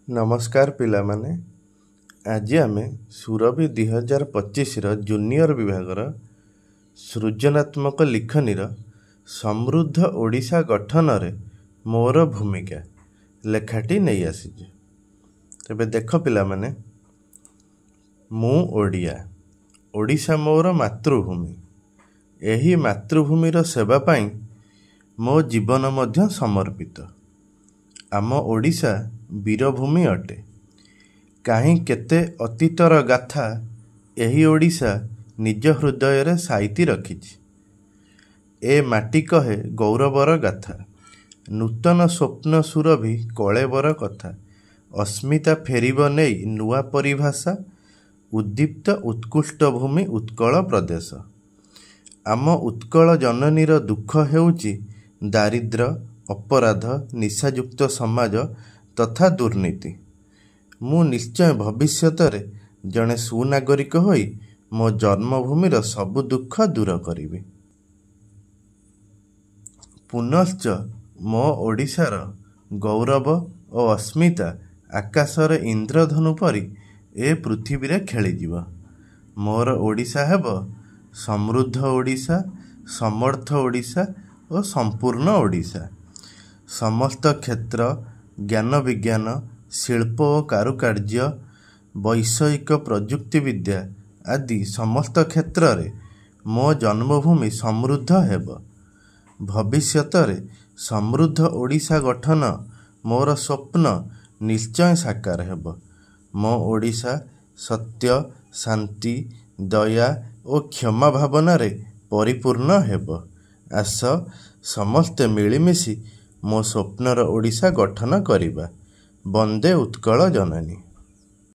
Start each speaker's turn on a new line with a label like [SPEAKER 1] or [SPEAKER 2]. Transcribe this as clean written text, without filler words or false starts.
[SPEAKER 1] नमस्कार पिलामाने आज आम सुरभि 2025 जूनियर विभागर सृजनात्मक लिखनीर समृद्ध ओडिशा गठन रे मोर भूमिका लेखाटी नहीं आसी। तेबे देख पिलामाने, मु ओडिया, ओडिशा मोर मातृभूमि। एही मातृभूमिर सेवा पाई मो जीवन मध्य समर्पित। आम ओडिशा वीरभूमि अटे। कहीं केते अतीतर गाथा एही ओडिशा निज हृदय रे साइती रखिछि। ए माटी कहे गौरवर गाथा, नूतन स्वप्न सुरभि कलेबर कथा। अस्मिता फेरिब नेई नुआ परिभाषा, उद्दीप्त उत्कृष्ट भूमि उत्कल प्रदेश। आम उत्कल जननीर दुख हेउछि दारिद्र्य, अपराध, निशायुक्त समाज तथा दुर्नीति। मु निश्चय भविष्यत रे जड़े सुनागरिक होई मो जन्मभूमिर सबु दुख दूर करिबि। पुनश्च मो ओडिशार गौरव और अस्मिता आकाशर इंद्रधनु परी ए पृथ्वी रे खेलीजिव। मोर ओडिशा हेब समृद्ध ओडिशा, समर्थ ओडिशा और संपूर्ण ओडिशा। समस्त क्षेत्र ज्ञान विज्ञान, शिल्प और कारुकार्य, वैषयिक प्रजुक्ति विद्या आदि समस्त क्षेत्र रे मो जन्मभूमि समृद्ध हेब। भविष्यत रे समृद्ध ओडिशा गठन मोर स्वप्न निश्चय साकार हेब। मो ओडिशा सत्य, शांति, दया और क्षमा भावना रे परिपूर्ण हेब। आस समस्ते मिलिमिशि मो स्वप्नर ओडिशा गठन करिबा। वंदे उत्कल जननी।